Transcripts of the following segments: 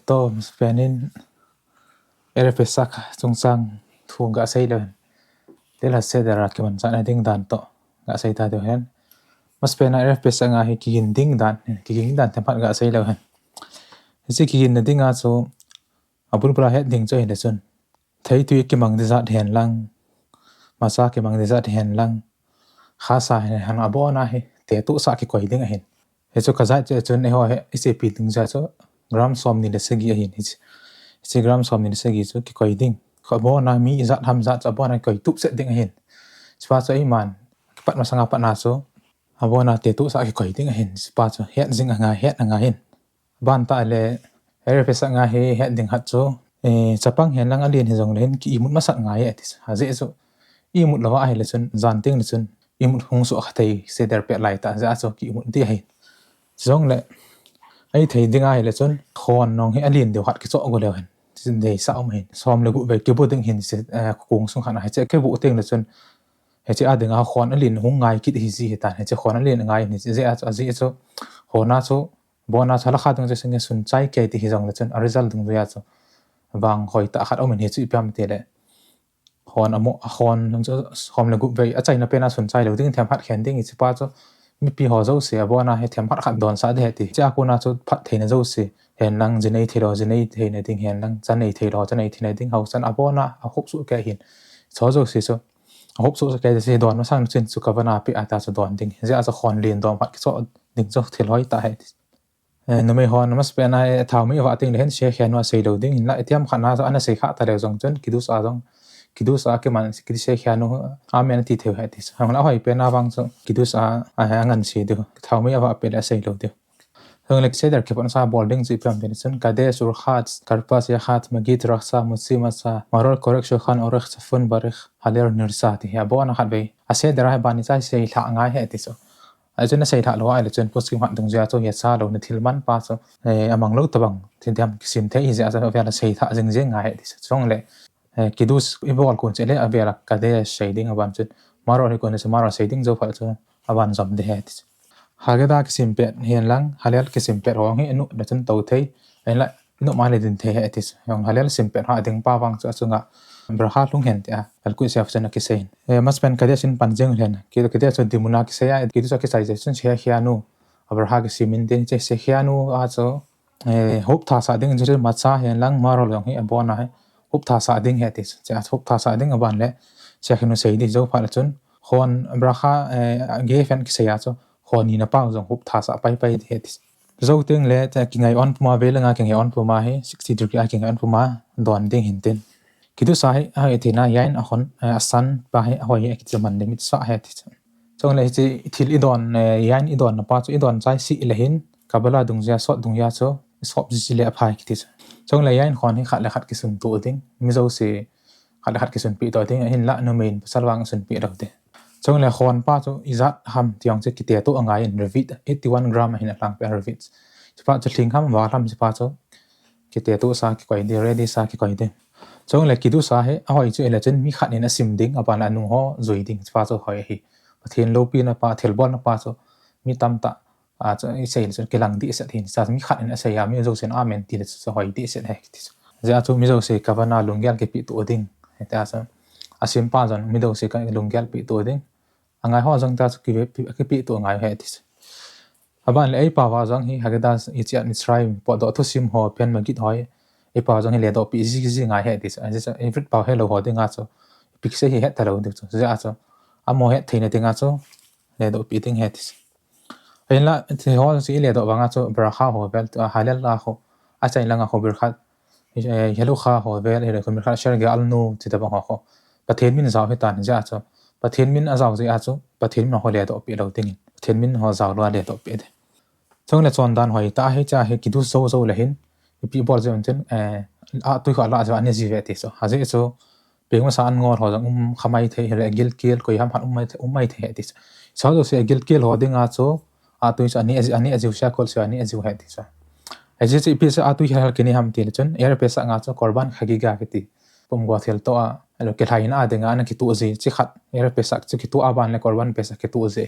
to spenin PESSACH chung sang thu ga sei le te la SEDER ki man sa nading dan to ga sei ta de hen mas pena PESSACH nga hi ki ding dan tempat ga sei le hen si ki nading a so abul pra het ding cho hen sun thei tu ki mang de za hen lang masa ki mang de za hen lang kha sa han abo na hi te tu sa ki koi ding hen he so kaza che chun ne ho he ise pi ding za so gram som ni de se gi ahin hi gram som ni de se gi so ki koi ding kho bo na mi za tham za cha bo na koi tu se ding ahin spa so iman pat ma sanga pat na so abo na te tu sa ki koi ding ahin spa so het jing anga het anga hin ban ta le PESSACH nga he het ding hat so chapang hen lang alien hijong len ki imut ma sat nga ye tis ha je so imut lawa ai le chun zan ting le chun imut hung so thei SEDER pe lai ta za so ki imut ti hai jong le ai thei ding ai le chun khon nong he alien de hat ki so go le hen sin de sa om hen som le gu ve ki bu ding hin se kung sung khana che ke bu ting le chun he che a ding a khon alien hung ngai ki hi ji ta he che khon alien ngai ni je a ji so hona so bona chala kha dung je sing sun chai ke ti hi jong le chun a result dung ya so wang hoi ta khat om he chu pyam te le khon amo khon nang cho khom le gu ve a chai na pe na sun chai lo ding tham phat khen ding i pa cho mi pi ho zo se abo na he tham phat khat don sa de ti cha ko na chu phat the na zo se hen lang jenei thero jenei the na ding hen lang chan nei thero chan nei the ding ho san abo na a hop su ke hin cho zo se so hop su ke se don ma sang chen chu ka bana pi ata cho don ding ja cho khon lin don phat ki cho ding cho theloi ta he no me hon mas pe na thau mi wa ting le hen she khan wa sei lo ding in la etiam khana so ana sei kha ta le jong chen kidus a ke man ki se khianu amen ti the ha ti hang la hoi pe na wang so kidus a ngan si de thau mi wa pe la sei lo de hang lek SEDER ke pon sa boarding ji pram de chen ka de sur khat karpas ya khat magit raksa musima sa maror correction khan orakh chafun barikh haler nirsa ti ya bo na khat be a SEDER ha bani chai sei tha nga he ti so a chen sei tha lo ai le chen post ki mat dung ja so ya sa lo ni thilman pa so amang lo tabang tin thiam sim the hi ja sa ya la sei tha jing jing nga he ti chong le kidus ibol kun chele avela kade shading aban chut maro he kon se maro shading jo pha chu aban jam de het hageda ki simpet hian lang halal ki simpet hong he nu da chen to thei en la nu ma le din the het is yong halal simpet ha ding pa wang chu chunga braha lung hen tia al ku se afsan ki sein mas pen kade sin pan jeng len ki kade chu dimuna ki se ya ki du ki sai je chun che hianu abraha ki simin den che se hianu a cho hop tha sa ding je ma cha hian lang maro long he abona he hop tha sa ding he tis cha hop tha sa ding aban le che khinu sei di zo pha la chun khon braha ge fen ki se ya cho khon ni na pa jong hop tha sa pai he tis zo ting le ta ki ngai on puma ve langa ki ngai on puma he 60 degree a ki ngai on puma don ding hin tin kidu sa he a e thina yain a khon a san pa he hoi e ki chaman le mit sa he tis chong le chi thil i don yain i don na pa chu i don chai si le hin kabala dung ja so dung ya cho sop ji le a phai ki tis chong le yain khon hi khat le khat ki sun tu ding mi zo se khat le khat ki sun pi to ding hin la no main salwang sun pi ro de chong le khon pa chu izat ham tiang che ki te to angai in revit 81 gram hin atlang pe revit pa chu thing ham wa lam pa chu ki te to sa ki koi de ready sa ki koi de chong le ki du sa he a hoi chu ele chen mi khat in a sim ding apa na nu ho zoi ding pa chu hoi hi pathian lo pi na pa thel bon na pa chu mi tam ta a cho sei so ke lang di se thin sa mi khat in a sei ya mi zo sen amen ti so hoi di se he ti ja chu mi zo se ka bana lungyal ke pi tu ding eta sa asim pa jan mi do se ka lungyal pi tu ding angai ho jang ta ki pi tu ngai he ti aban le ai pa wa jang hi hageda i chiat mi try po do thu sim ho pen ma git hoi e pa jang hi le do pi ji ngai he ti sa every pa hello ho ding a cho pi se hi he ta lo de cho ja cho amo he theina ding a cho le do pi ding he ti en la the ho si le do wanga cho braha ho vel halal la ho a chai langa ho bir khat hello kha ho vel he ko mir kha shar ga alnu ti da ba ho pathen min zaw he tan ja cho pathen min azaw ji a cho pathen min ho le do pi lo ting pathen min ho zaw lo le do pi de chong le chon dan hoi ta he cha he ki du zo le hin pi bol je chen a tu kha la ja ne ji ve ti so ha je so pe ma san ngor ho jang khamai the he gil kel koi ham han umai the ti so do se gil kel ho ding a cho a tu ani aziu sha kol so ani aziu he ti sa aje se pi sa a tu hal ke ni ham ti le chon PESSACH nga cho korban khagi ga ke ti pom go thel to a lo ke thain a de nga na ki tu ji chi khat PESSACH chi ki tu aban le korban PESSACH ki tu ji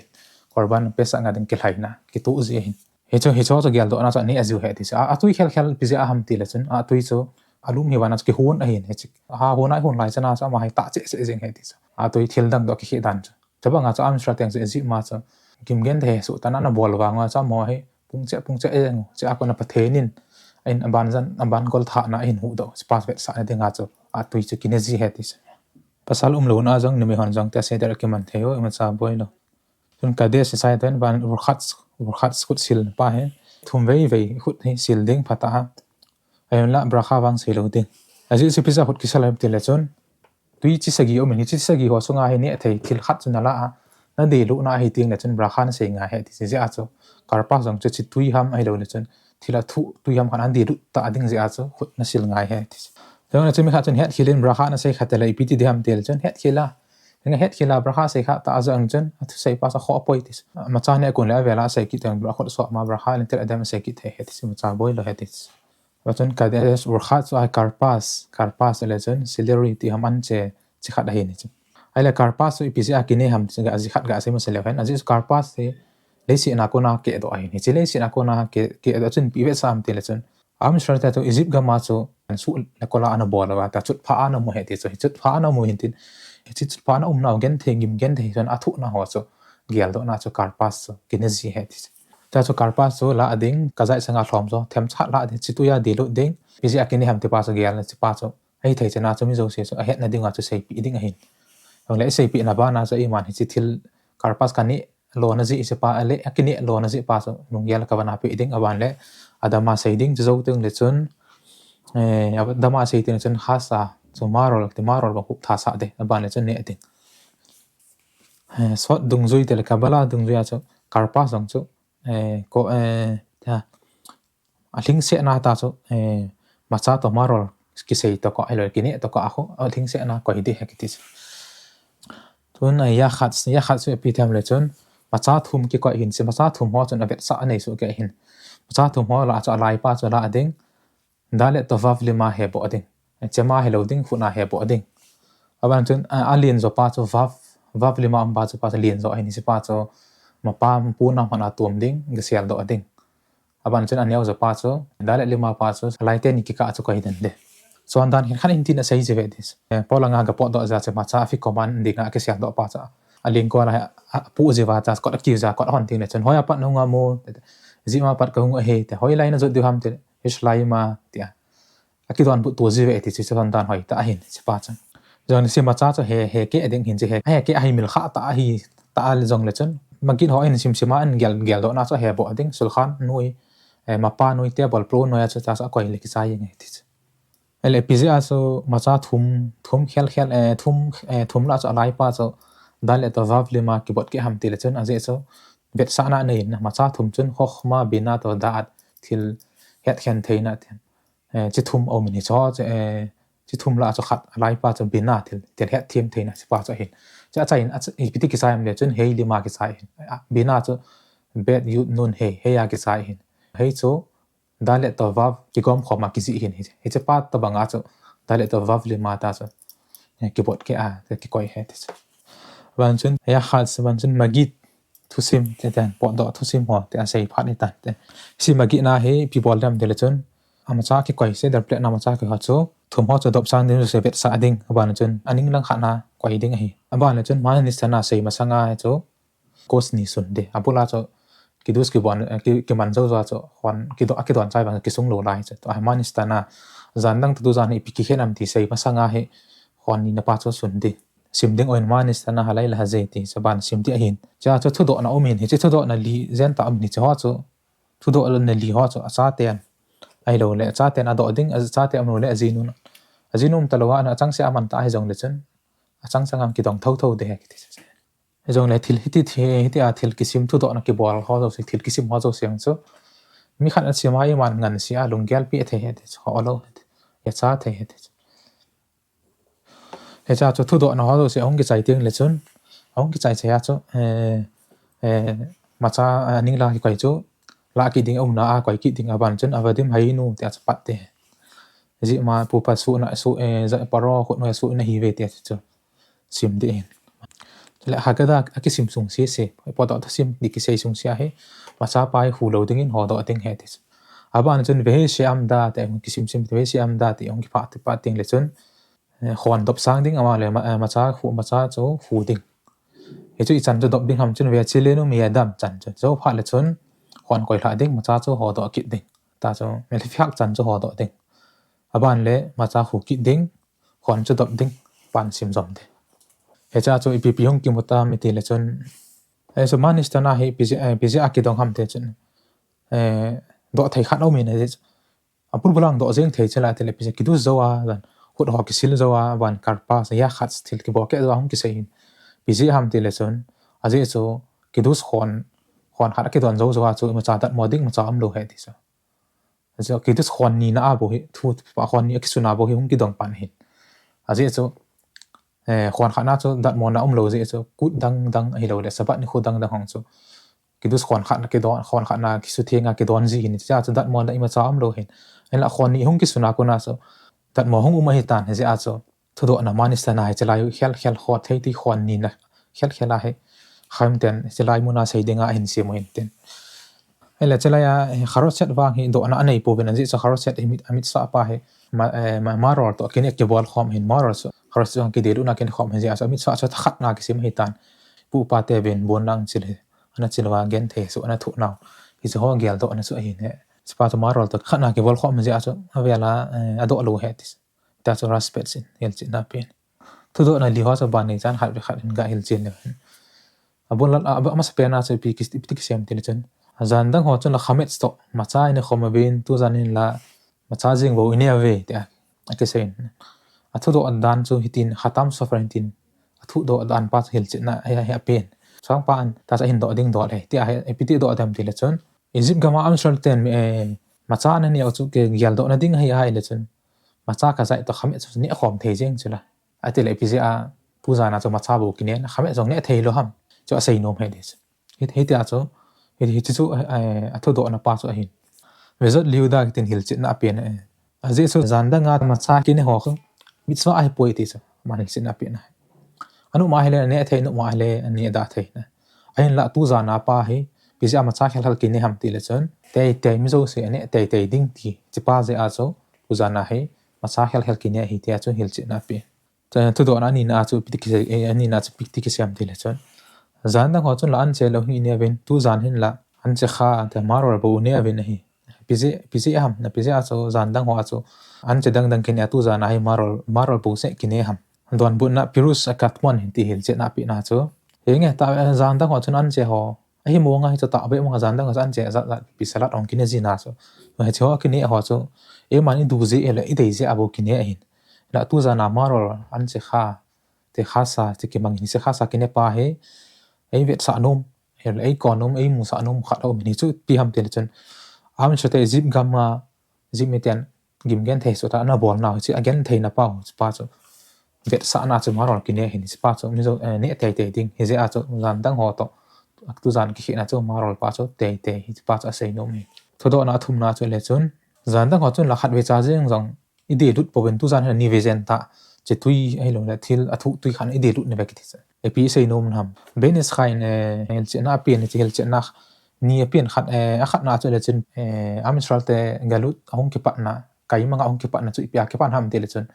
korban PESSACH nga ding ke thaina ki tu ji hin hicho cho gyal do na cha ni azu he ti a tui khel pi ja ham ti la chun a tui cho alum hi wana ki hun ahin he chi ha hunai hun lai chana cha ma hai ta che se jing he ti a tui thil dang do ki khi dan cha ba nga cha am stra teng se ji ma cha kim gen the su ta na bol wa nga cha mo he pung che e cha ko na pathenin in aban gol tha na in hu do spas vet sa de nga cho a tui chu kinezi he ti pasal lo na jong nimi hon jong ta SEDER ke man theo ma cha boilo tun ka de sai ten ban urkhat skut sil pa he thum vei hut he sil ding phata ha ayun la brakha wang selo ding aji si pizza hut kisalam tele chon tui chi sagi o meni chi sagi ho sunga he ne thei thil khat chuna la na de lu na hi ting na chon brakha na se nga he ti se a cho karpa jong chi tui ham ai lo le chon thila thu tui ham khan an de lu ta ding je a cho hut na sil ngai he ti jong na chimi kha chon het khilin brakha na se khatela ipiti de ham tel chon het khila nga het khila brakha se kha ta azang chon athu sei pa sa kho poi ti ma cha ne kun la vela se ki tang brakha so ma brakha len tel adam se ki the he ti ma cha boi lo he ti wachon ka de urkhat so ai karpas le chon celery ti ham an che chi khat ahin chi ai le karpas so ipisi a kine ham che ga ji khat ga se ma se le hen aji karpas se le si na ko na ke do ahin chi le si na ko na ke do chon pi ve sam ti le chon am shrata to egypt ga ma cho su la ko la ana bol wa ta chut pha ana mo he ti so chut pha ana mo hin tin chut pha na na gen thengim gen the chon athu na ho so gial do na cho karpas so kine ji he ti ta cho karpas so la ading kazai sanga thom so them chat la de chituya de lo ding pisi akini ham te pa so gial na chi pa so ai thei chana chomi zo se so a het na ding a cho sei pi ding a hin hong le sei pi na ba na so iman hi chi thil karpas kani lo na ji se pa ale akini lo na ji pa so nung gial ka bana pi ding aban le adama sei ding zo tung le chun adama sei tin chun khasa so marol ba khu tha sa de aban le chun ne ding so dung zui te le kabala dung zui a cho karpas jong chu ko ta aling se na ta so macha to marol ki sei to ko elo ki ne to ko aho aling se na ko hi de he ki tun ya khat so pi tham le chon macha thum ki ko hin se macha thum ho chon abet sa nei so ke hin macha thum ho la cha lai pa cha la ding dale to vav lima he bo ding chema he lo ding khuna he bo ding aban chon alien zo pa cho vav lima am ba cho pa lien zo ai ni se pa cho ma pa pu na mana tum ding gesial do ding aban chen an yaw za pa cho dale lima pa cho lai te ni ki ka cho ko hidan de so an dan khan in tin a sei je ve dis polanga ga po do za che ma cha fi koman ding na ke sia do pa cha aling ko la pu je wa cha ko ki za ko hon ting ne chen hoya pat no nga mo ji ma pat ka hu he te hoi lai na zo du ham te is lai ma tia akidon bu to je ve ti che san dan hoi ta hin che pa cha jong si ma cha cho he ke ding hin je he ke ai mil kha ta hi ta al jong le chen magin ho in sim sima an gel do na cho he bo ding sul khan nui mapa nui te bol pro noya cha sa ko ile ki sai ngai ti ele pizza so macha thum khel thum la cha lai pa so dale to vav lima ki bot ki ham ti le chen aje so bet sa na nei na macha thum chun khokhma bina to dat thil het khen theina ten chi thum o mini cho chi thum la cho khat lai pa cho bina thil ten het thim theina si pa cho hin cha chain ipiti ki sai am le chun hei lima ki sai bina cho bet yu nun he ya ki sai hin hei cho dale to vav ki gom khoma ki ji hin he che pa ta banga cho dale to vav lima ta cho ki bot ke a ki koi he ti wan chun ya khal se wan chun magit thu sim te tan po do thu sim ho te a sei phat ni ta te si magi na he pi bol dam de le chun amacha ki koi se dar plate na macha ki ha cho thum ho cho dop sang din se bet sa ding aban chun aning lang khana koi ding hi aban le chun man ni sana sei ma sanga cho kos ni sun de apula cho ki dus ki bon ki man zo zo cho hon ki don chai bang ki sung lo lai cho to man istana zan dang tu zan hi pi ki khenam ti sei ma sanga he hon ni na pa cho sun de sim ding oin man istana halai la je ti saban sim ti ahin cha cho thu do na omin he chu do na li zen ta am ni cho cho thu do na li ho cho asa ten ai lo le cha ten a do ding a cha te am lo le azinum talowa na chang se aman ta hi jong le chen achang sangam ki dong tho de he ki jong le thil hiti a thil kisim thu do na ki bol ho zo se thil kisim ho zo siang chu mi khan a chima i man ngan sia lungyal pi the he ho lo ya cha the he he cha chu thu do na ho zo se ong ki chai ting le chun ong ki chai che ya chu ma cha ning la ki kai chu la ki ding ong na a kai ki ding aban chun avadim hai nu te pat te ji ma pu pa su na su za paro khu no su na hi ve te chu sim de lại hai cái đó cái sim sung xí xí bỏ đó sim đi cái sung xí hay mà sao bài hù lâu tiếng in họ đó tiếng hết bạn chân về xem đa tại cái sim về xem đa thì ông cái phát tiếng lệ chân hoàn tập sang tiếng mà lại mà sao chỗ hù tiếng hệ chỗ chân cho tập tiếng hầm chân về chỉ lên nó mía đam chân chỗ phát lệ chân hoàn quay lại tiếng mà sao họ đó kỹ tiếng ta chỗ mình phải phát chân chỗ họ đó tiếng bạn lệ mà sao hù kỹ tiếng hoàn cho tập tiếng bạn sim giống thế hệ cho ipp hong kim một tam thì lệ chân so Menashe na hi pizza akidong ham te chen do thei khat omin he apur bulang do jeng thei chala tele pizza kidu zowa dan khut ho ki sil zowa ban karpa sa ya khat stil ki boke zo hum ki sein pizza ham te le chen aje so kidu khon khat ki don zo zowa chu ma cha dat moding ma cha am lo he ti so so kidu khon ni na abo hi thu pa khon ni ki suna bo hi hum ki dong pan hin aje so khoan khát nát cho đặt món nào lâu dễ cho cút đăng hay lâu để sao bạn khô đăng hong cho cái đứa khoan khát na cái số thiên cái đòn gì thì cha cho đặt món đấy mà sao lâu hết hay là khoan ni hong cái số nào cũng na so đặt món hong umay tan hay dễ cho thôi độ na Menashe na hay chỉ lại khel khoa thấy thì khoan ni na khel là hay khám tiền chỉ lại muốn na xây dựng ahhin xem muốn tiền hay là chỉ lại kharot set vang hi độ na này po bên dễ cho kharot set amit sa pa hay mà rồi to cái này cái ball khom hin mà rồi kharot set cái dedu na cái khom hin dễ amit sa cho khát na cái xem hi tan pu pa te ben bon lang chile ana chilwa gen the so ana thu nào thì so ho gel to ana so eihin he spa to mà rồi to khát na cái ball khom hin dễ cho avela ado lo he ta cho respect sin hel chin na pen thu do na li ho so ban nei chan khat ga hel chin le abon la ama spen na so pi ki sem tin chen zan dang ho chon la khamet sto ma cha ine khom bin tu zan in la ma cha jing bo ine ave te a ke sein a thu do an dan chu hitin khatam software tin a thu do dan pa hil chin na he pen sang pa an ta sa hin do ding do le ti a epiti do dam ti le chon egypt gama am shal ten ma cha na ni chu ke gyal do na ding he hai le chon ma cha ka sai to khamet chu ni khom the jeng chula a ti le pi a pu za na chu ma cha bo kinen khamet jong ne thei lo ham chu a sei nom he des he ti a chu hi chu a thu do na pa chu a hin vezot liuda tin hil chin na pen a je so zan da nga ma cha ki ne ho kho mit so ai poi ti so ma hil chin na pen anu ma hele ne thei no ma hele ani da thei na ain la tu za na pa hi pizza ma cha khel hal ki ne ham ti le chon te mi zo se ne te ding ti chi pa je a so tu za na hi ma cha khel ki ne hi ti a chu hil chin na pen thu do na ni na chu pi ki ani na chu pi ki siam ti le chon zan da ho chon la an che lo hi ne ven tu zan hin la an che kha ta maror bo ne ven hi pizza ham na pizza so zan dang ho chu an che dang ken ya tu zan ai marol bo se ki ne ham don bu na pirus akatmon hin ti hil che na pi na chu he nge ta zan dang ho chon an che ho ai mo nga hi ta be mo zan dang an che za pi salat on ki ne ji na so he che ho ki ne ho chu e mani du ji ele i dei je abo ki ne hin la tu zan na marol an che kha te khasa te ki mang ni se khasa ki ne pa he ei vet sa nom hel ei konom ei mu sa nom khat o mi chu pi ham te chen am chate zip gamma zip metian gim gen the so ta na bol na chi again the na pau spa so vet sa na chu marol ki ne hin spa so mi zo ne te ding he je a chu zan dang ho to tu zan ki na chu marol pa chu te hi spa cha sei no mi thodo na thum na chu le chun zan dang ho chun la khat ve cha jeng jong i de lut po ben tu zan ni ve zen ta che tui ai lo la thil athu tui khan i de lut ne ve ki epi sei nom ham benis khain hel chena pen chi hel chena ni pen khat a khat na chu le chen amistral te galut ahung ki pa na kai manga ahung ki pa na chu ipia ki pan ham te le chen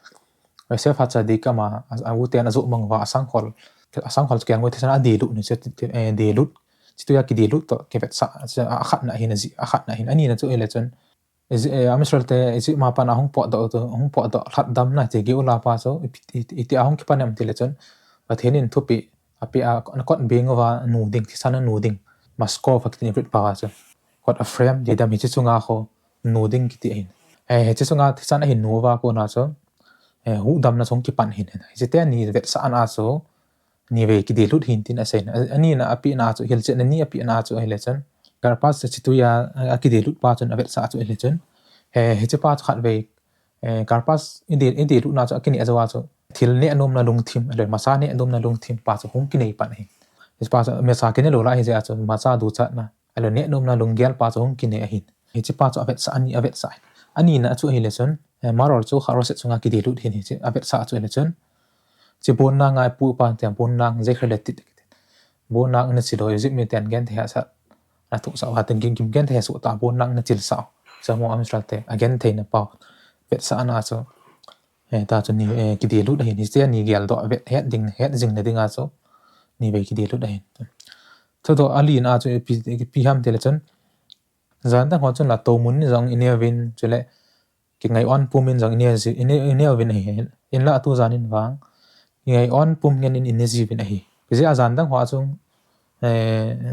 se pha cha di kama a u te na zo mang wa asang khol kyang mo te sana de lu ni che de lut chi tu ya ki de lut to ke vet sa a khat na hin ji a khat na hin ani na chu le chen amistral te ji ma pa na ahung po do khat dam na te ge ula pa so iti ahung ki pa nam te le chen và thế nên thuốc bị nó còn biến vào nading thì sao nó nading mà score phải cái niệm bảo chứ còn a frame thì đam hiện chung ngã khó nading cái tiền hiện chung ngã thì sao nó hiện nova cô nào chứ hú đam nó sống cái bản hiện thì thế này về sao anh số ni về cái điều lút hiện tin asen anh na api na chứ hiện chân ni api na chứ hiện chân cái pas chỉ tu ya cái điều lút pa chân về sao chứ hiện chân hiện chân pa khát về cái pas in điều lút na chứ cái này cho thil ne anom na lung thim ale masa ne anom na lung thim pa chu hung ki nei pan hi is pa me sa ke ne lo la hi ja chu masa du cha na ale ne anom na lung gel pa chu hung ki nei ahin hi chi pa chu avet sa ani na chu hi le chon marol chu kharo se chunga ki de lut hin hi chi avet sa chu le chon chi bon na ngai pu pa tiam bon nang je khale ti bố nang nó chỉ đôi zip mi tiền gen thei sa là thục sao hạt tiền kim gen thei sụ ta bố nang nó chỉ sao sao mua âm chate again thei nó bao vet sa na so ta cho ni cái điều lúc đấy ni sẽ ni gel đó vet hết jing nading à so ni về cái điều lúc đấy thôi đó ali na cho pi ham tele chon zan ta ho chon là to mun jong inia vin chule cái ngày on pum in jong inia vin hi in la tu zan in wang ngày on pum ngen in energy vin hi cái gì zan ta ho chung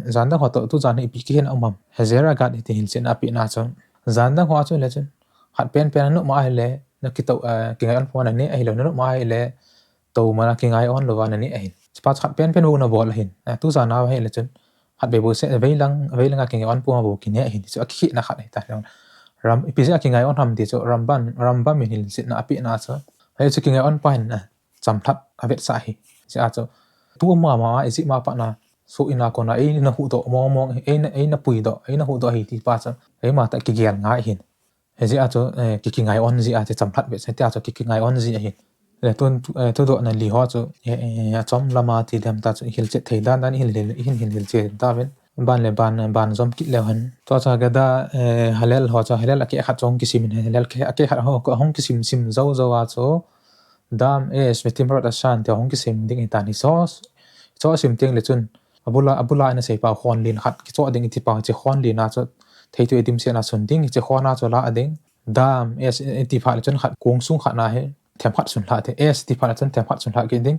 zan ta ho to tu zan hi pi ki hen amam hazera gat hi hin chen api na chon zan ta ho chon le chon hat pen no ma hele na kitho cái ngày on pum na ni ai lo no ma hele to ma cái ngày on lo wa na ni ai spa hat pen ho na bol hin tu zan na he le chon hạt bề bồi sẽ vây lăng cái ngày on pua bồ kinh ấy thì chỗ khí na khát này ta ram episode cái ngày on ham thì chỗ ram mình hình sẽ na api na chỗ hay chỗ cái ngày on pa hình chăm thắt avet sai sẽ chỗ tu mà ấy gì mà pa na so ina con ấy na hu độ mong ấy na pui độ ấy na hu độ thì pa chỗ ấy mà tại cái gian ngại hình hay gì chỗ cái ngày on gì thì chăm thắt vậy sẽ theo chỗ cái ngày on gì hình để tôi độ này lì hoa chỗ trong lama thì làm ta chỗ hiểu chết thầy đan hiểu chết ta bên ban le ban zom kit le han to cha ga da halal ho cha halal ke khat chong kisim halal ke khat ho ko hong kisim sim zo a cho dam metim ro da shan te hong kisim ding ta ni so sim teng le chun abula na sei pa khon lin khat ki cho ding ti pa che khon lin na cho thei tu edim se na sun ding che khona cho la ading dam ti pha le chun khat kung sung khat na he thêm phát sun lại thì s thì phải chân thêm phát sun lại cái đinh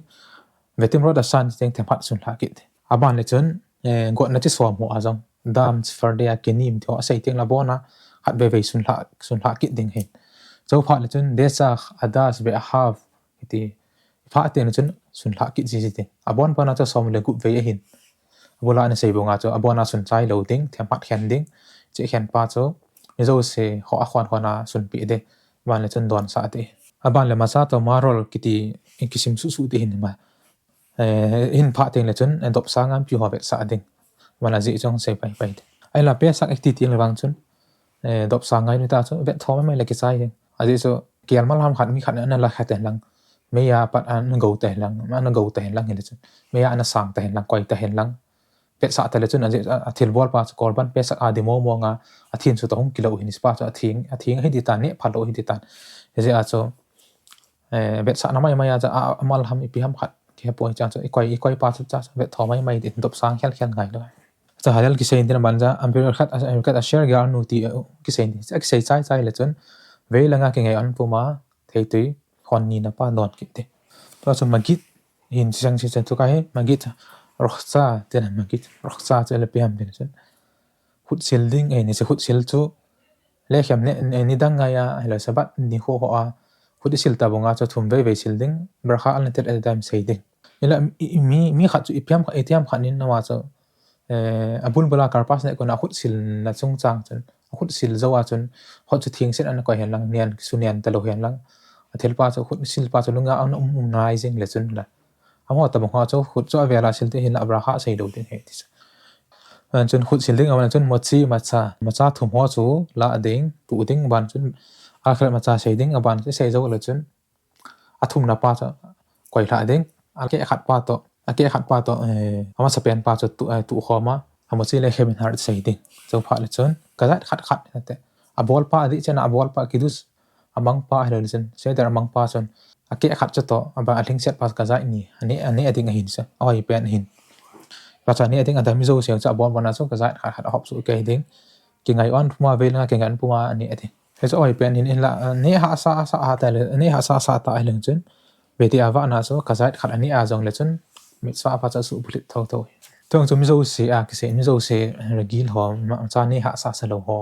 về tim rồi đã san thì thêm phát sun lại cái aban le chân gọi nó chỉ xóa mua azong dam for the kenim thì họ xây tiếng là bona hạt về sun lại cái đinh hết dấu phát le chân desa adas be have thì phát tiền chân sun lại cái gì thì abon bona cho xóm le cụ về eihin bola nó xây bonga cho abona sun chai lâu tiếng thêm phát khen đinh chỉ khen pa cho như dấu se họ khoan na sun pi de ban le chân đoàn sa thì aban le masa to marol kiti kisim su ti hin ma hin pha teng le chun endop sangam pi hovet sa ding mana ji chong sei pai ai la pe sak activity le wang chun dop sangai ni ta chu vet thom mai le ki sai a ji so kial mal ham khat mi khat na la khat lang me ya pat an go te lang ma na go te lang hin chun me ya na sang te lang koi te hen lang pe sa te le chun a thil bol pa korban pe sak a demo mo nga a thin chu to hong kilo hin spa chu a thing hi di ta ne phalo hi di ta je a cho vet sa na mai ya cha amal ham ipi ham khat ke point cha ikoi pa cha vet tho mai din dop sang khel ngai lo cha halal ki sein din ban ja ambir khat a share gar nu ti ki sein ki sei chai le chon ve langa ke ngai an puma thei tui khon ni na pa don ki te to so magit hin sang chen tu kai magit rokhsa ten magit rokhsa che le piam din chon khut sil ding ni se khut sil chu le kham ne ni dang nga ya hela sabat ni ho a khut sil ta bonga cho thum ve sil ding brakha al tel adam sei ding ila mi khat chu ipiam kha etiam khanin na wa cho abul bala karpas ne ko na khut sil na chung chang chen khut sil zawa chun hot chu thing set an ko hen lang nian sunian talo hen lang athel pa cho khut sil pa cho lunga an nai jing le chun la amo ta bang ha cho khut cho vela sil te hin abrakha sei do tin he ti an chun khut sil ding awan chun mochi macha thum ho chu la ding tu ding ban chun akhla macha sei ding aban sei zo le chun athum na pa cha koi la ding ake khat pa to ama sapen pa cho tu khoma amochi le heaven heart sei ding cho pha le chun kazat khat te abol pa di chana abol pa kidus amang pa le chen SEDER amang pa chon ake khat cha to aba aling set pas kaza ni ani ading hin sa oi pen hin pa cha ni ading adam zo se cha abol bana so kaza khat hop su ke ding ki ngai on puma ve la ke ngan puma ani ading he so oi pen hin la ne ha sa ta le ne ha sa ta ai leng chen ve ti awa na so kaza khat ani a jong le chen mi swa pa cha su bulit tho tong chum zo se a ki se mi zo se regil ho ma cha ni ha sa lo ho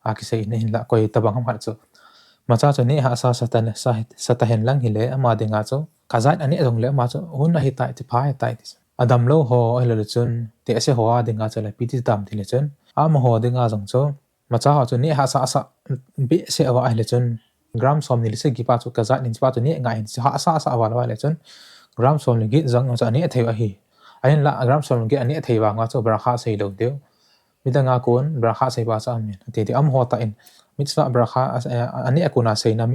a ki se ne hin la koi tabang ham khat chu ma cha chu ni ha sa ta hen lang hi le ama de nga chu kaza ani jong le ma chu hun na hi tai ti pha hi tai adam lo ho ai le chun te se ho a de nga chu le pi ti dam ti le chun am ho de nga jong chu ma cha ha chu ni ha sa bi se awa ai le chun gram som ni le se gi pa chu kaza ni pa chu ni nga hin ha sa awa la le chun gram som le gi jang cha ni thei a hi ain la gram som ge ani thei wa nga chu brakha sei lo deu mi da nga kon brakha sei ba sa min ti am ho ta in mitzvah brakha ani akuna sei na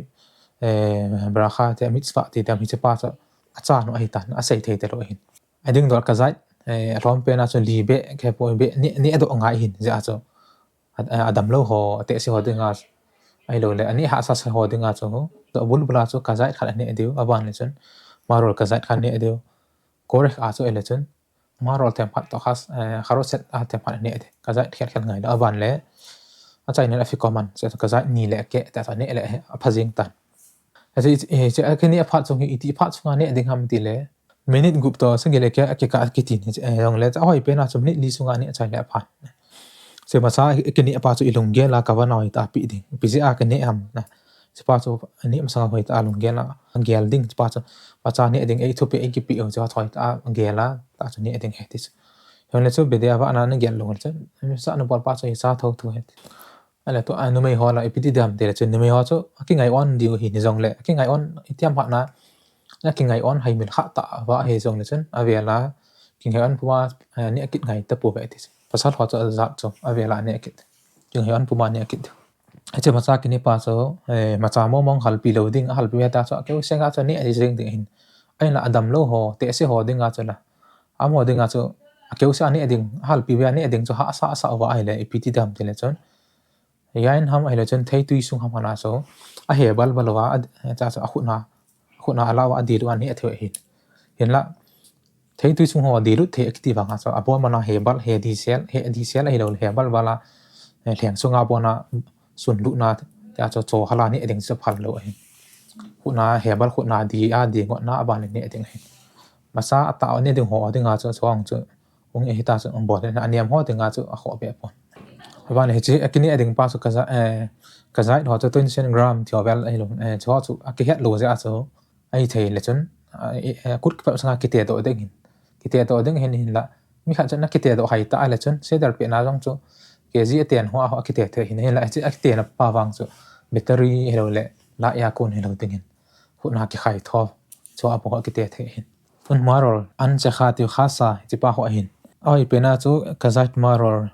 brakha te mitzvah ti da mi che pa cha acha no ai tan a sei thei te ro hin ading dor ka zai rom pe na chu li be ke po be ni ado ngai hin ja chu adam lo ho te si ho dinga ai lo le ani ha sa ho dinga chu to bul bula chu ka zai khat ne deu aban le chun marol ka zai khat ne deu korek a chu ele chun marol tem phat to khas kharo set a tem phat ne de ka zai khat khat ngai lo aban le a chai ne a fi koman se ka zai ni le ke ta ne le a phajing tan che ke ni a phat chu hi ti phat chu ne ding ham ti le minute group to singele ke ka kitin jong le cha hoi pe na chu ni li sunga ni chai le phat se ma sa ke ni apa chu ilung ge la ka wa noi ta pi ding pi ji a ke ne am na se pa chu ani ma sa hoi ta lung ge la gel ding pa chu pa cha ni ding ei thu pe ei ki pi o cha thoi ta ge la ta chu ni ding he ti yong le chu be de ava na na gel lung chu sa na por pa chu sa tho thu he ale to anu mai ho la ipiti dam de chu ni mai ho chu ki ngai on di hi ni jong le ki ngai on itiam pha na ki ngai on hai mil kha ta wa he jong le chen avela ki ngai on puwa ni akit ngai ta pu ve ti pasal ho cha za chu avela ni akit ki ngai on puma ni akit che ma cha ki ni pa so ma cha mo mong hal pi lo ding hal pi ta cha ke se nga cha ni ai jing ding hin ai na adam lo ho te se ho ding a cha la amo ding a chu ke se ani ding hal pi ve ni ding chu ha sa wa ai le ipiti dam ti le chon yain ham ai le chon thei tui sung ham na so a he bal balwa cha cha khuna alawa adi ru ani athe hin hin la thei tui sung ho di ru the akti wa so abo mana he bal he di sel ai lo he bal bala theng sunga bona sun lu na cha cho hala ni ding se phal lo hin khuna he bal khuna di a di ngo na ba ni ding hin masa ata ni ding ho ding a cho chong chu ong e ta chu ong bo ne aniam ho ding a chu a kho be pon ba ne chi akini ding pa su ka za ho chu 20 gram thio vel ai lo cho chu a ke het lo ja chu ai thei le chun kut pa sanga kite do ding hin hin la mi kha chana kite do hai ta le chun SEDER pe na jong chu ke ji ten ho a kite the hin la chi akite na pa wang chu battery helo le la ya kon helo ding hin khuna ki khai tho cho a po kite the hin un marol an che kha ti khasa chi pa ho hin ai pe na chu ka zait marol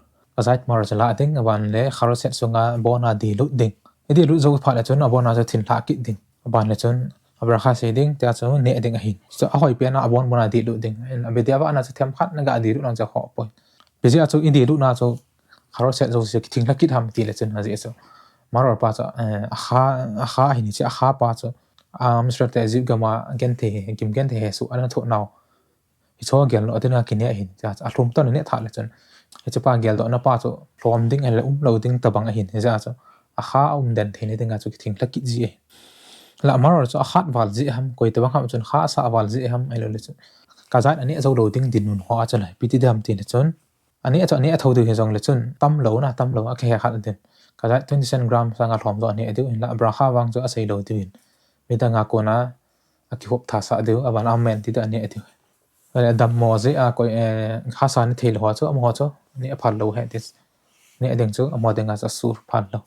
la ding awan le kharo set sunga bona di lu ding idi lu zo pha le chun abona cha thin la ki ding aban le chun Averech se ding ta chu ne ding ahin so a hoi pe na abon bona di lu ding en abedia na chu them khat na ga di lu na cha kho po bezi a chu indi lu na chu kharo set zo se thing la ki tham ti le chun na je so maror pa cha a kha hin chi a kha pa chu strategy gama gente kim gente he su ana tho naw hicho gel no atena kinia hin cha a thum ton ne tha le chun he pa gel do na pa chu hlom ding hele lo ding tabang ahin he ja chu a kha den thene dinga chu thing la ki ji la maror chu a khat wal ji ham koi tabang ham chun kha sa wal ji ham ai lo le chun ka zat ani zo lo ding din nun ho a chalai piti dam tin le chun ani a chu ani a tho du he jong le chun tam lo a ke khat den ka zat 27 gram sanga thom do ani adu in la braha wang chu a sei lo din mi ta nga ko na a ki hop tha sa deu aban amen ti da ani adu ale dam mo je a koi kha sa ni thel ho chu am ho chu ni a phal lo he this ni adeng chu amo denga sa sur phal lo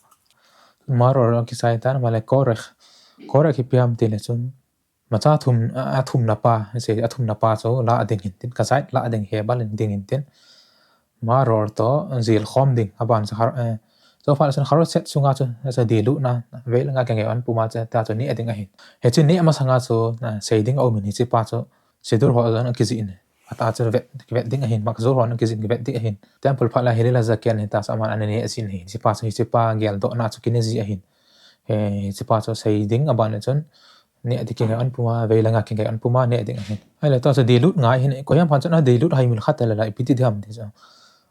maror ki sai tan male korek hi piam ti le chun ma cha thum na pa se a thum na pa chu la adeng hin tin ka sai la adeng he balin ding hin tin maror to zil khom ding aban sa har so fa san kharo set sunga chu sa di lu na ve langa ke ngai an puma cha ta chu ni adeng a hin he chu ni ama sanga chu shading o mini chi pa chu sidur ho an ki ji in ata chu vet ding a hin mak zo ron ki ji vet di a hin temple phala helila zakian he ta saman an ni asin hin chi pa gel do na chu ki ne ji a hin he chi pa chu shading aban chun ni ati ki ngai an puma ve langa ki ngai an puma ne adeng a hin ai la ta chu di lut ngai hin ko yam phan chu na di lut hai mil khat la ipiti dham ti cha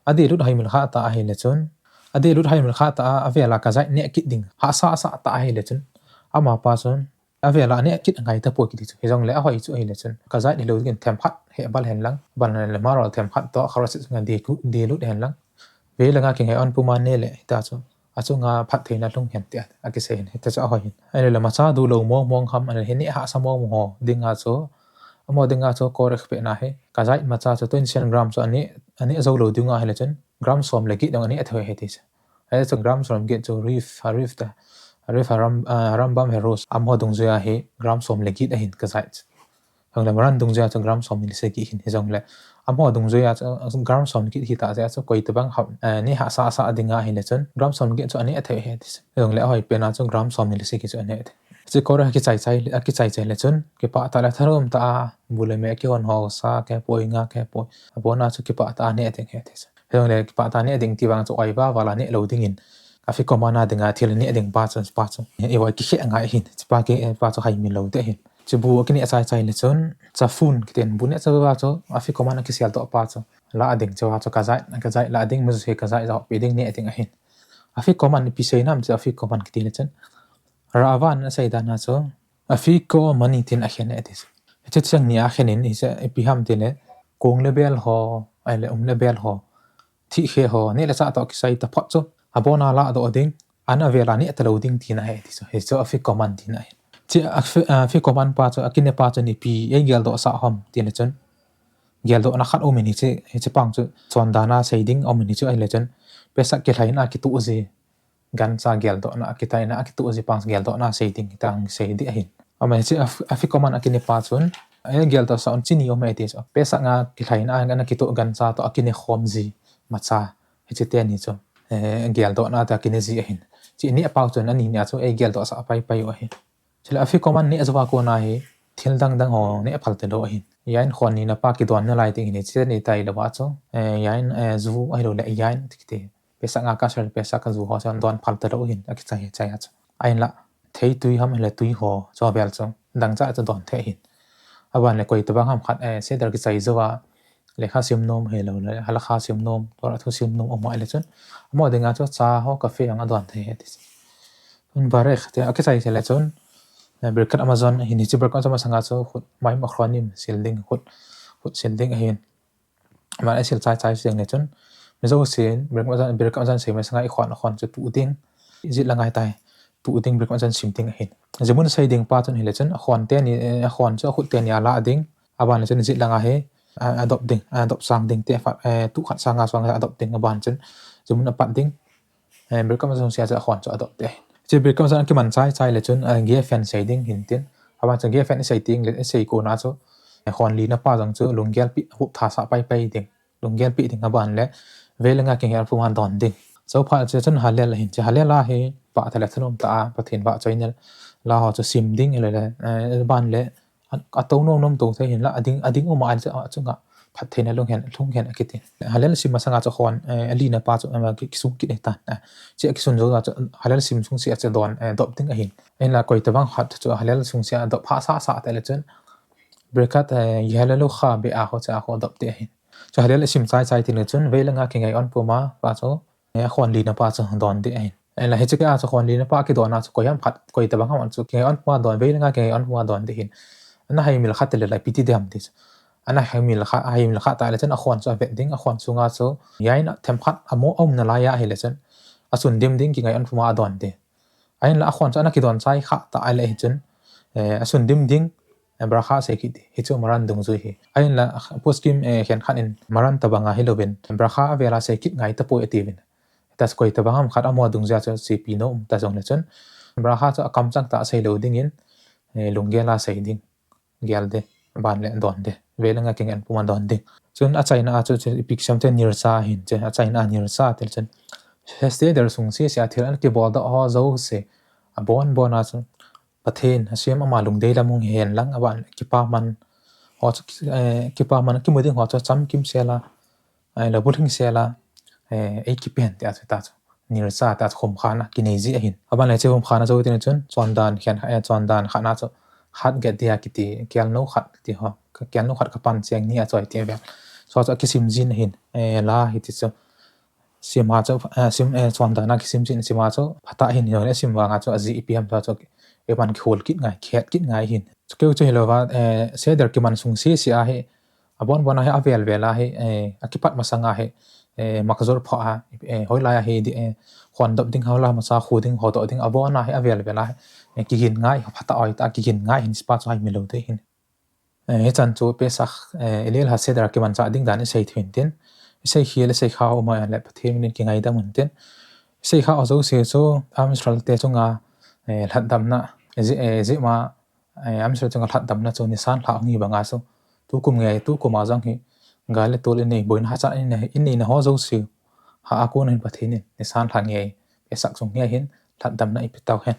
adi lut hai mil kha ta a hin le chun ade lut hai mil kha ta avela ka zai ne ki ding ha sa ta hai le chun ama pa chun avela ne ki ngai ta po ki chu he jong le a hoi chu ai le chun ka zai ni lo gen them phat he bal hen lang ban le marol them phat to kharo se nga de lut hen lang ve la nga ki ngai on puma ne le ta chu a chu nga phat the na lung hen ti a ki se hen ta cha hoi ai le ma cha du lo mong kham an he ni ha sa mo ho ding a chu amo ding a chu korek pe na he ka zai ma cha chu 20 gram chu ani zo lo ding a he le chun gram som le ki dong ani athe he ti ai chu gram som get chu rif ram bam heros amho dung zoya he gram som le ki da hin ka zai hong le ran dung zoya chu gram som ni se ki hin he jong le amho dung zoya chu gram som ki hi ta ja chu koi tabang ha ni ha sa dinga hin le chun gram som get chu ani athe he ti jong le hoi pe na chu gram som ni se ki chu ani chỉ có ra cái chạy là chun cái pa ta là tharom ta bule me cái hon ho sa cái poi nga cái poi abona chu cái pa ta ne ting he thế rồi cái pa ta ne ding ti bang chu ai va la ne lo ding in afi komana dinga thil ne ding pa chu e wa ki khe nga hin pa ke pa chu hai min lo te hin chu bu cái ne chạy le chun cha phun cái tiền bu ne chu wa chu afi komana ki sial to pa chu la ding chu wa chu ka zai la ding mu se ka zai za pe ding ne ding ahin afi koman pi sei nam chu afi koman ki tin chen ravan sai da na so afi ko mani tin a khen etis che chang ni a khenin i se pi ham tin le kong level ho ai le level ho thi khe ho ne la sa to ki sai ta phot so abona la do ding an avela ni ta lo ding tin a etis he so afi ko man tin a che afi ko man pa so akine pa so ni pi e gel do sa hom tin le chen gel do na khat o mini che pang chu chon dana sei ding o mini chu ai le chen pesak ke thaina ki tu ze gan sa gel do na kitai na kitu zi pang gel do na sei ding tang sei di ahin ama chi afi koman akini pa chun ai gel do sa on chini o me ti so pesa nga kilai na nga kitu gan sa to akini khom zi macha he te ni cho gel do na ta kini zi ahin chi ni pa chun ani nya cho ai gel do sa pai pai o ahin chila afi koman ni azwa ko na hi thil dang ho ne phal te do ahin yain khon ni na pa ki don na lai ting ni che ni tai lo wa cho yain zu ai lo le yain tikte pesak nga ka sel pesak ka zu ho chon don phal ta ro hin a ki chai ha ain la thei tui ham le tui ho cho bel chong dang cha cha don the hin awan le koi ta bang ham khat SEDER ki chai zawa le kha sim nom he lo le hala kha sim nom tor thu sim nom o mai le chon mo de nga cho cha ho ka fe ang don the he tis un Averech te a ki chai le chon berkat Amazon hin chi berkat sama sanga cho khut mai ma khronim silding khut silding hin ma sil chai sing le chon mezo sin berkat Amazon se ma sanga I khon chu tu ding zit langai tai tu ding berkat Amazon sim ding hin zemun sai ding pa chon hi le chon khon te ni khon cho khut te ni ala ding aban le chon zit langa he adopt sang ding te fa tu khat sanga sanga adopt ding aban chon zemun apat ding berkat Amazon sia cha khon cho adopt te che berkat Amazon ki man chai le chon ge fan sai ding hin tin aban chon ge fan sai ding le sai ko na cho khon li na pa jang chu lunggel pi hup tha sa pai ding lunggel pi ding aban le velenga ke ngal puan don ding so pha che chon halel hin che halela he pa thale thanom ta pathin ba choinel la ho cho sim ding le ban le ato nom to the hin la ading o ma an chunga phat thena lung hen akiti halel sim masanga cho khon ali na pa cho ma ki su ki ta che ki sun zo cho halel sim sung si che don dop ding a hin en la koi tawang hat cho halel sung si dop pha sa ta le chen brekat yhalelo kha be a ho cha ho dop te hin cho halel sim chai tin le chun velenga ke ngai on puma pa cho khon li na pa cho don de hin en la he che ka cho khon li na pa ki don na cho ko yam phat koi tawang ham cho ke on puma don velenga ke on puma don de hin ana hai mil khat le la piti de ham ti ana hai mil kha ta le chen a khon cho ve ding a khon sunga cho yain them khat amo om na la ya he le chen asun dim ding ki ngai on puma don de ain la khon cho ana ki don chai kha ta ai le chen asun dim ding brakha se ki hi chu maran dung zu hi ain la post kim khen khan in maran tabanga hiloben brakha vela se kit ngai ta po etivin tas koi tabangam khat amo dung ja cho cp no ta jong le chen brakha cho akam chang ta sei lo ding in lunggela sei ding gel de ban le don de velenga kengen puman don ding chun a chaina a chu picture te nirsa hin che a chaina nirsa tel chen SEDER sung se sia thil an ki bol da ho zo se a bon a chu pathen asiam ama lung de lamung hen lang awan kipa man ho kipa man ki moding ho cho cham kim sela ai la buthing sela e ki pen te a ta nirsa ta khom khana ki nei ji ahin aban le che khom khana zo tin chun chondan khen chondan khana cho khat get dia kiti kyal no khat ti ho kyal no khat ka pan cheng ni a choi te be so cho ki sim jin hin la hi ti cho sima cho sim chondan na ki sim jin sima cho phata hin yo le sim wa nga cho aji ipm cho e ban khol kit ngai khet kit ngai hin keu che helova SEDER ki man sung si a he abon bona he avel vela he akipat masanga he makazor pha hoila he di khon dop ding hawla masa khuding ho to ding abona he avel vela ki hin ngai phata oi ta ki hin ngai hin spa chai milo te hin chan chu PESSACH LEL ha SEDER ki man cha ding dan sei thwin tin sei hiel sei kha o ma le pathem nin ki ngai da mun tin sei kha azo se so amstral te chunga hlat dam na ji ma amstral chunga hlat dam na chu ni san hla ngi banga so tu kum ngai tu kuma jang hi gale tol nei boin ha cha in nei na ho zo se ha akon hin pathin ni san hla ngai PESSACH chung ngai hin hlat dam na ipitau hen